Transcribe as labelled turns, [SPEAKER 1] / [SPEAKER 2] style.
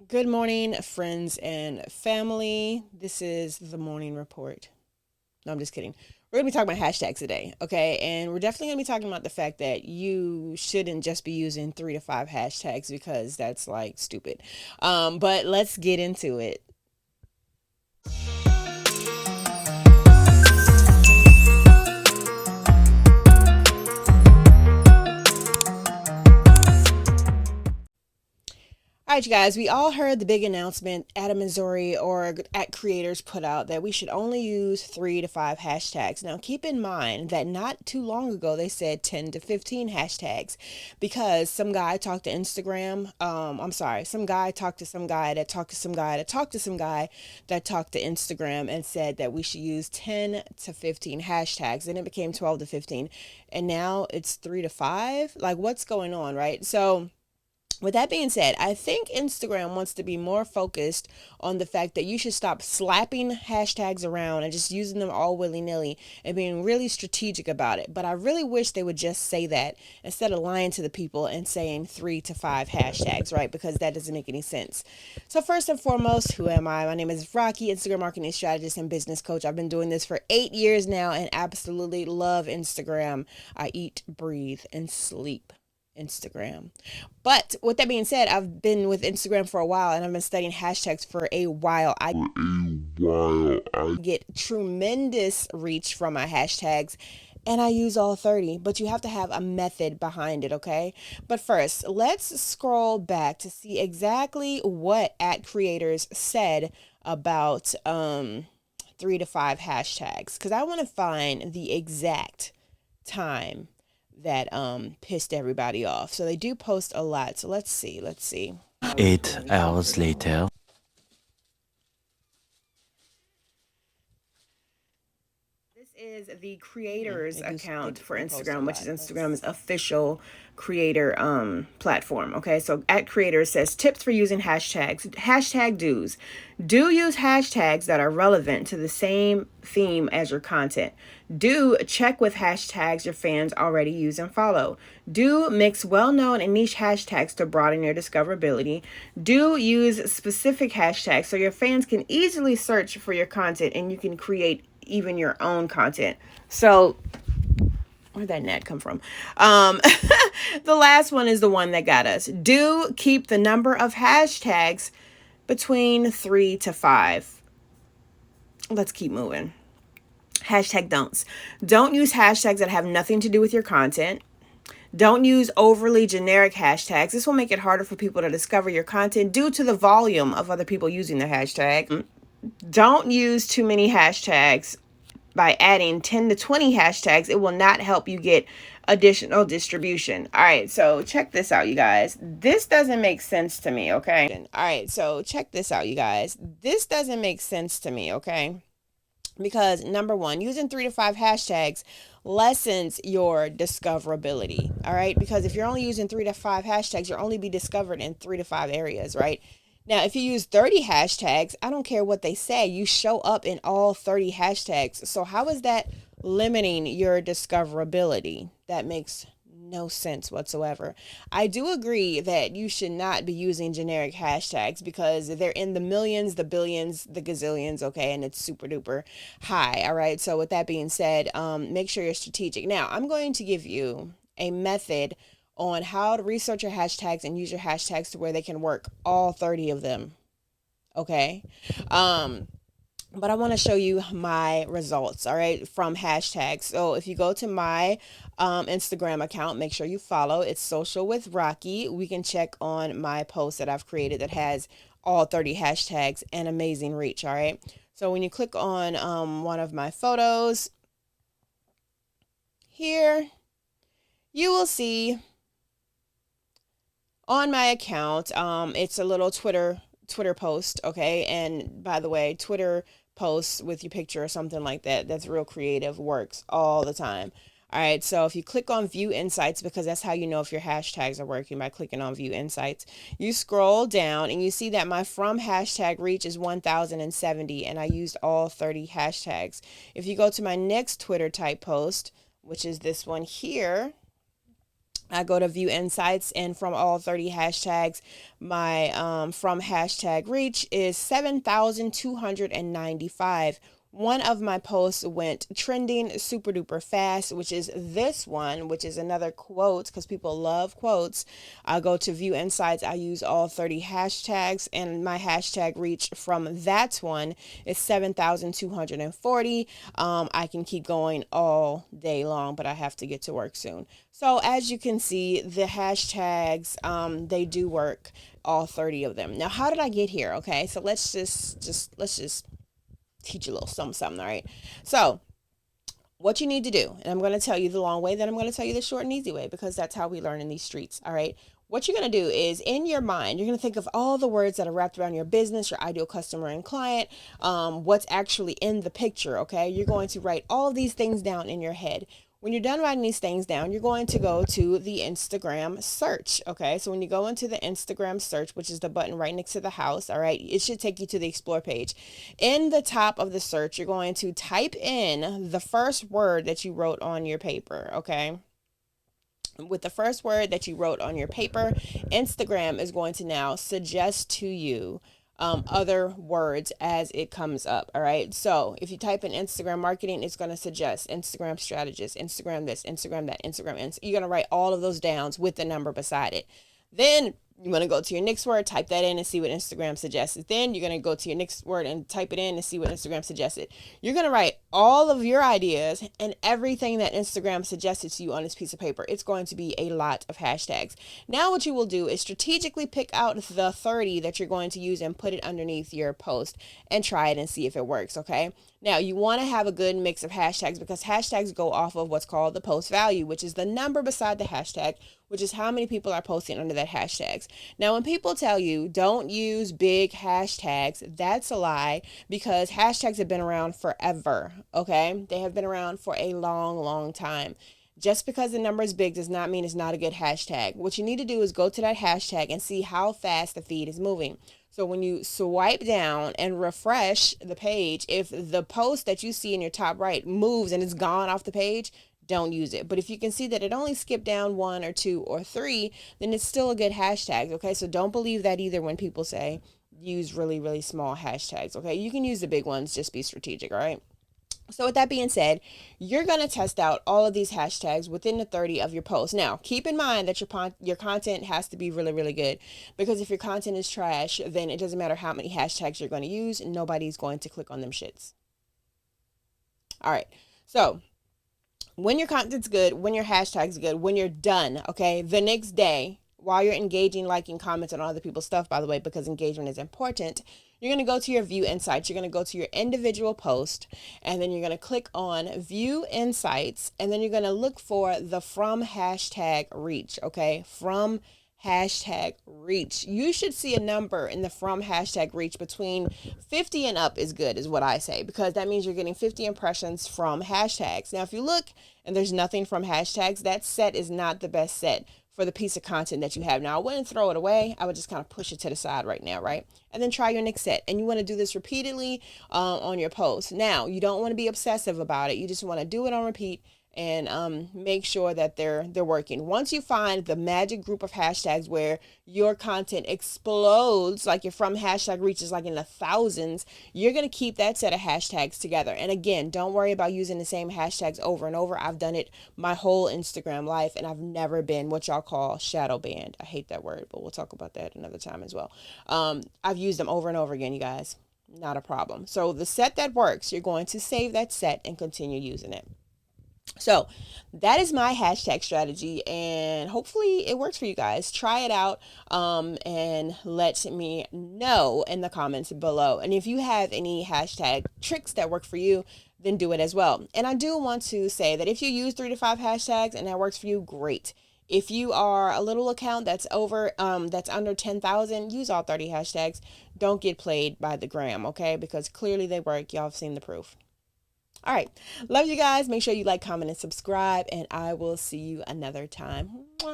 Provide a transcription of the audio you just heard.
[SPEAKER 1] Good morning, friends and family. This is the morning report. No, I'm just kidding. We're going to be talking about hashtags today, okay? And we're definitely going to be talking about the fact that you shouldn't just be using 3 to 5 hashtags because that's like stupid. But let's get into it. All right, you guys, we all heard the big announcement Adam Missouri or at creators put out that we should only use 3 to 5 hashtags. Now, keep in mind that not too long ago they said 10 to 15 hashtags because some guy talked to Instagram. I'm sorry, some guy talked to some guy that talked to some guy that talked to some guy that talked to Instagram and said that we should use 10 to 15 hashtags. And it became 12 to 15. And now it's 3 to 5. Like, what's going on, right? So, with that being said, I think Instagram wants to be more focused on the fact that you should stop slapping hashtags around and just using them all willy nilly and being really strategic about it. But I really wish they would just say that instead of lying to the people and saying 3 to 5 hashtags, right? Because that doesn't make any sense. So, first and foremost, who am I? My name is Rocki, Instagram marketing strategist and business coach. I've been doing this for 8 years now and absolutely love Instagram. I eat, breathe, and sleep Instagram. But with that being said, I've been with Instagram for a while and I've been studying hashtags for a while. I get tremendous reach from my hashtags and I use all 30, but you have to have a method behind it, okay? But first, let's scroll back to see exactly what at creators said about 3 to 5 hashtags because I want to find the exact time that pissed everybody off. So they do post a lot. So let's see.
[SPEAKER 2] 8 hours later.
[SPEAKER 1] This is the creators account for Instagram, which is Instagram's official creator platform. Okay, so at creators says tips for using hashtags. Hashtag do's. Do use hashtags that are relevant to the same theme as your content. Do check with hashtags your fans already use and follow. Do mix well-known and niche hashtags to broaden your discoverability. Do use specific hashtags so your fans can easily search for your content and you can create even your own content. So where'd that net come from? The last one is the one that got us. Do keep the number of hashtags between 3 to 5. Let's keep moving. Hashtag don'ts. Don't use hashtags that have nothing to do with your content. Don't use overly generic hashtags. This will make it harder for people to discover your content due to the volume of other people using the hashtag. Don't use too many hashtags. By adding 10 to 20 hashtags, it will not help you get additional distribution. All right, so check this out, you guys. This doesn't make sense to me, okay? All right, so check this out, you guys. This doesn't make sense to me, okay? Because number one, using 3 to 5 hashtags lessens your discoverability. All right, because if you're only using 3 to 5 hashtags, you'll only be discovered in 3 to 5 areas, right? Now, if you use 30 hashtags, I don't care what they say, you show up in all 30 hashtags. So, how is that limiting your discoverability? That makes no sense whatsoever. I do agree that you should not be using generic hashtags because they're in the millions, the billions, the gazillions, okay, and it's super duper high. All right. So, with that being said, make sure you're strategic. Now, I'm going to give you a method on how to research your hashtags and use your hashtags to where they can work all 30 of them. Okay. Um, but I want to show you my results, all right, from hashtags. So if you go to my Instagram account, make sure you follow. It's Social with Rocki. We can check on my post that I've created that has all 30 hashtags and amazing reach, all right? So when you click on one of my photos here, you will see on my account, it's a little Twitter post, okay? And by the way, Twitter posts with your picture or something like that, that's real creative, works all the time. All right, so if you click on view insights, because that's how you know if your hashtags are working, by clicking on view insights, you scroll down and you see that my from hashtag reach is 1070 and I used all 30 hashtags. If you go to my next Twitter type post, which is this one here, I go to view insights, and from all 30 hashtags, my from hashtag reach is 7,295. One of my posts went trending super duper fast, which is this one, which is another quote, because people love quotes. I go to view insights. I use all 30 hashtags, and my hashtag reach from that one is 7,240. I can keep going all day long, but I have to get to work soon. So as you can see, the hashtags, they do work, all 30 of them. Now, how did I get here? Okay, so let's just teach you a little something, all right? So what you need to do, and I'm going to tell you the long way, then I'm going to tell you the short and easy way, because that's how we learn in these streets, all right? What you're going to do is, in your mind, you're going to think of all the words that are wrapped around your business, your ideal customer and client, what's actually in the picture, okay? You're going to write all of these things down in your head. When you're done writing these things down, you're going to go to the Instagram search, okay? So when you go into the Instagram search, which is the button right next to the house, all right, it should take you to the explore page. In the top of the search, you're going to type in the first word that you wrote on your paper, okay? With the first word that you wrote on your paper, Instagram is going to now suggest to you other words as it comes up. All right. So if you type in Instagram marketing, it's going to suggest Instagram strategist, Instagram this, Instagram that, Instagram. And you're going to write all of those down with the number beside it. Then you want to go to your next word, type that in and see what Instagram suggests. Then you're going to go to your next word and type it in and see what Instagram suggested. You're going to write all of your ideas and everything that Instagram suggested to you on this piece of paper. It's going to be a lot of hashtags. Now what you will do is strategically pick out the 30 that you're going to use and put it underneath your post and try it and see if it works, okay? Now, you want to have a good mix of hashtags, because hashtags go off of what's called the post value, which is the number beside the hashtag, which is how many people are posting under that hashtags. Now, when people tell you don't use big hashtags, that's a lie, because hashtags have been around forever, okay? They have been around for a long, long time. Just because the number is big does not mean it's not a good hashtag. What you need to do is go to that hashtag and see how fast the feed is moving. So when you swipe down and refresh the page, if the post that you see in your top right moves and it's gone off the page, don't use it. But if you can see that it only skipped down 1 or 2 or 3, then it's still a good hashtag. Okay, so don't believe that either when people say use really, really small hashtags. Okay, you can use the big ones, just be strategic. All right. So with that being said, you're going to test out all of these hashtags within the 30 of your posts. Now, keep in mind that your content has to be really, really good, because if your content is trash, then it doesn't matter how many hashtags you're going to use. Nobody's going to click on them shits. All right. So when your content's good, when your hashtag's good, when you're done, okay, the next day, while you're engaging, liking, comments on other people's stuff, by the way, because engagement is important, you're going to go to your view insights. You're going to go to your individual post, and then you're going to click on view insights, and then you're going to look for the from hashtag reach, okay? From hashtag reach. You should see a number in the from hashtag reach between 50 and up is good, is what I say, because that means you're getting 50 impressions from hashtags. Now, if you look and there's nothing from hashtags, that set is not the best set for the piece of content that you have. Now, I wouldn't throw it away. I would just kind of push it to the side right now, right? And then try your next set. And you want to do this repeatedly on your post. Now, you don't want to be obsessive about it. You just want to do it on repeat and make sure that they're working. Once you find the magic group of hashtags where your content explodes, like your from hashtag reaches like in the thousands, you're going to keep that set of hashtags together. And again, don't worry about using the same hashtags over and over. I've done it my whole Instagram life, and I've never been what y'all call shadow banned. I hate that word, but we'll talk about that another time as well. I've used them over and over again, you guys. Not a problem. So the set that works, you're going to save that set and continue using it. So that is my hashtag strategy, and hopefully it works for you guys. Try it out and let me know in the comments below. And if you have any hashtag tricks that work for you, then do it as well. And I do want to say that if you use 3 to 5 hashtags and that works for you, great. If you are a little account that's that's under 10,000, use all 30 hashtags. Don't get played by the gram, okay? Because clearly they work. Y'all have seen the proof. All right. Love you guys. Make sure you like, comment, and subscribe, and I will see you another time. Mwah.